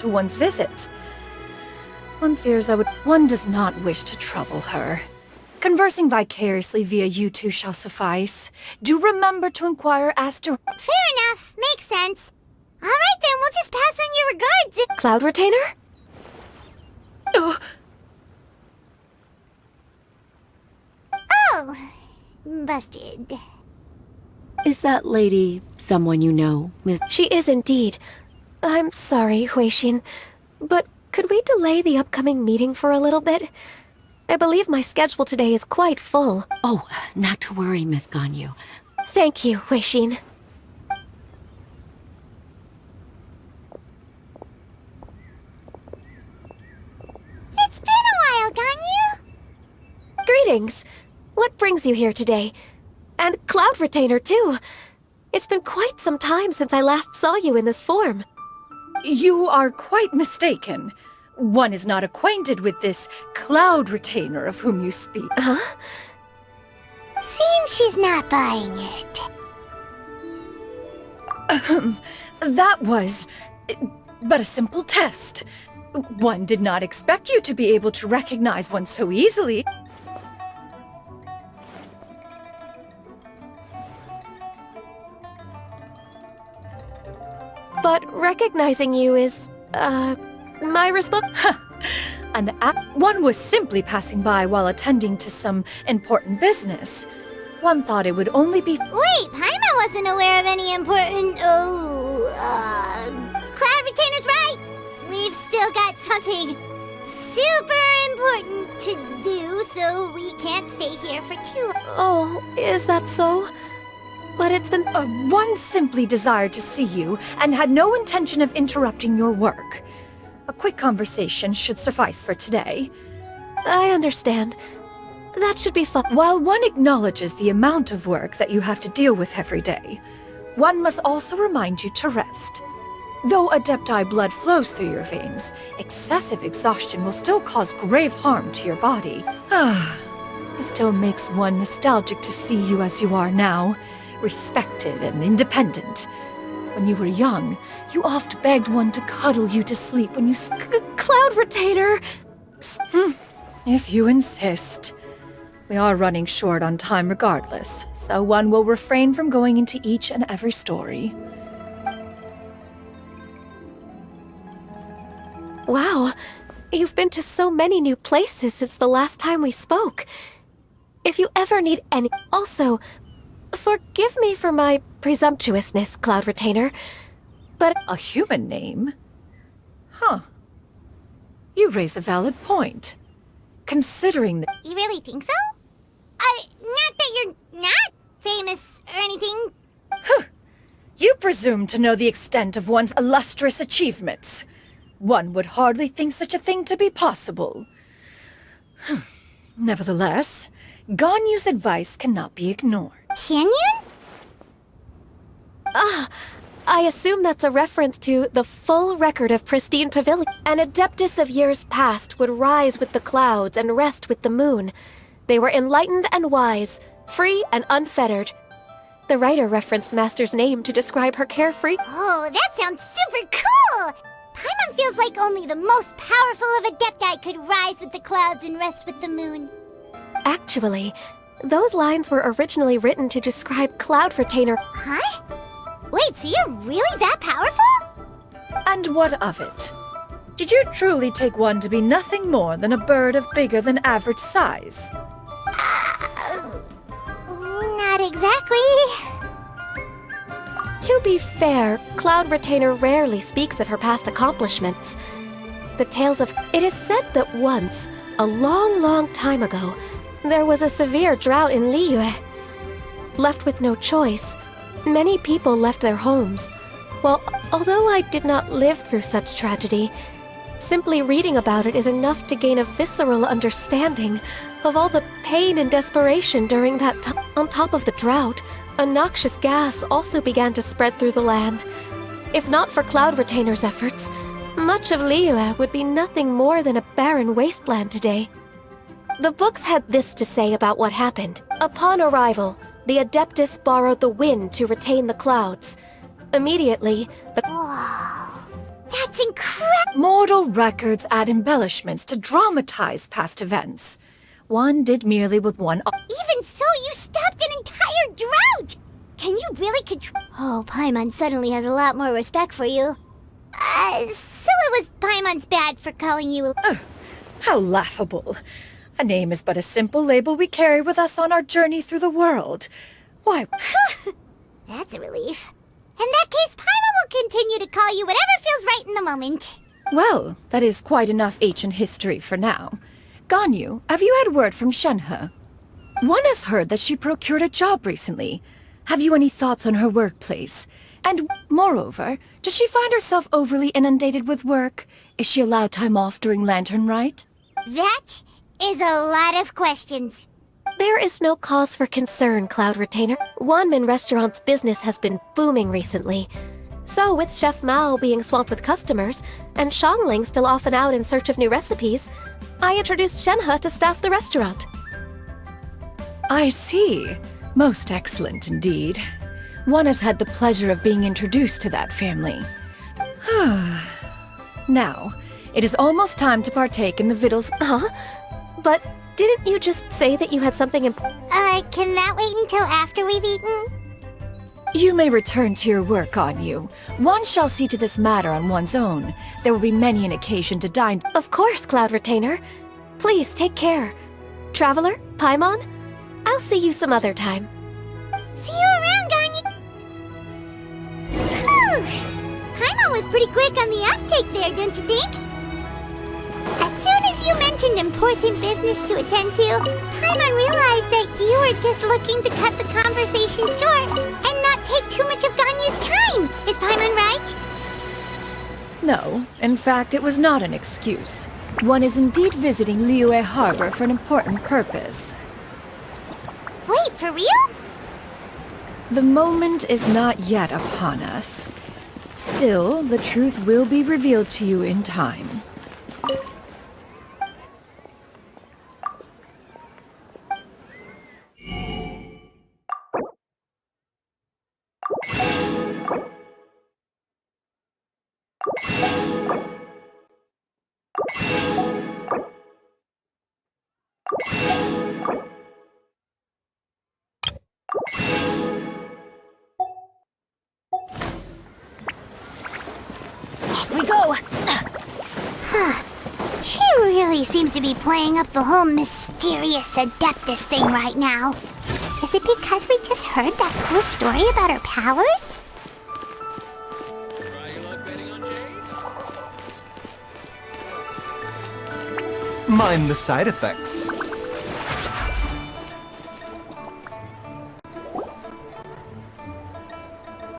to one's visit. One fears one does not wish to trouble her. Conversing vicariously via you two shall suffice. Do remember to inquire as to... Fair enough. Makes sense. Alright then, we'll just pass on your regards. Cloud Retainer? Oh, busted. Is that lady someone you know, Miss? She is indeed. I'm sorry, Huixin, but could we delay the upcoming meeting for a little bit? I believe my schedule today is quite full. Oh, not to worry, Miss Ganyu. Thank you, Huixin. It's been a while, Ganyu. Greetings. What brings you here today? And Cloud Retainer, too. It's been quite some time since I last saw you in this form. You are quite mistaken. One is not acquainted with this Cloud Retainer of whom you speak. Huh? Seems she's not buying it. That was but a simple test. One did not expect you to be able to recognize one so easily. But recognizing you is, my response. One was simply passing by while attending to some important business. One thought it would only be... Wait, Paimon wasn't aware of any important... Cloud Retainer's right! We've still got something super important to do, so we can't stay here for too long. Oh, is that so? But it's been... One simply desired to see you and had no intention of interrupting your work. A quick conversation should suffice for today. I understand. That should be fun. While one acknowledges the amount of work that you have to deal with every day, one must also remind you to rest. Though Adepti blood flows through your veins, excessive exhaustion will still cause grave harm to your body. It still makes one nostalgic to see you as you are now, respected and independent. When you were young, you oft begged one to cuddle you to sleep when you Cloud Retainer! If you insist. We are running short on time regardless, so one will refrain from going into each and every story. Wow, you've been to so many new places since the last time we spoke. If you ever need any... Also, forgive me for my presumptuousness, Cloud Retainer, but... A human name? Huh. You raise a valid point. Considering that... You really think so? Not that you're not famous or anything. You presume to know the extent of one's illustrious achievements. One would hardly think such a thing to be possible. Nevertheless, Ganyu's advice cannot be ignored. Can you? I assume that's a reference to the full record of Pristine Pavilion. An Adeptus of years past would rise with the clouds and rest with the moon. They were enlightened and wise, free and unfettered. The writer referenced Master's name to describe her carefree... Oh, that sounds super cool! Paimon feels like only the most powerful of Adepti could rise with the clouds and rest with the moon. Actually, those lines were originally written to describe Cloud Retainer... Huh? Wait, so you're really that powerful? And what of it? Did you truly take one to be nothing more than a bird of bigger than average size? Not exactly. To be fair, Cloud Retainer rarely speaks of her past accomplishments. The tales of... It is said that once, a long time ago, there was a severe drought in Lyune. Left with no choice, many people left their homes. Well, although I did not live through such tragedy, simply reading about it is enough to gain a visceral understanding of all the pain and desperation during that time. On top of the drought, a noxious gas also began to spread through the land. If not for Cloud Retainer's efforts, much of Lyune would be nothing more than a barren wasteland today. The books had this to say about what happened. Upon arrival, the Adeptus borrowed the wind to retain the clouds. Immediately, Wow. That's incredible! Mortal records add embellishments to dramatize past events. One did merely with one. Even so, you stopped an entire drought! Can you really control— Oh, Paimon suddenly has a lot more respect for you. So it was Paimon's bad for calling you— How laughable. A name is but a simple label we carry with us on our journey through the world. Why— That's a relief. In that case, Paimon will continue to call you whatever feels right in the moment. Well, that is quite enough ancient history for now. Ganyu, have you had word from Shenhe? One has heard that she procured a job recently. Have you any thoughts on her workplace? And moreover, does she find herself overly inundated with work? Is she allowed time off during Lantern Rite? That is a lot of questions. There is no cause for concern, Cloud Retainer. Wanmin Restaurant's business has been booming recently. So, with Chef Mao being swamped with customers, and Xiangling still off and out in search of new recipes, I introduced Shenhe to staff the restaurant. I see. Most excellent indeed. One has had the pleasure of being introduced to that family. Now, it is almost time to partake in the victuals. Huh? But didn't you just say that you had something important? Can that wait until after we've eaten? You may return to your work, Ganyu. One shall see to this matter on one's own. There will be many an occasion to dine. Of course, Cloud Retainer. Please take care. Traveler, Paimon, I'll see you some other time. See you around, Ganyu! Paimon was pretty quick on the uptake there, don't you think? As soon as you mentioned important business to attend to, Paimon realized that you were just looking to cut the conversation short and not take too much of Ganyu's time. Is Paimon right? No, in fact, it was not an excuse. One is indeed visiting Lyune Harbor for an important purpose. Wait, for real? The moment is not yet upon us. Still, the truth will be revealed to you in time. Off we go! She really seems to be playing up the whole mysterious Adeptus thing right now. Is it because we just heard that cool story about her powers? Mind the side effects.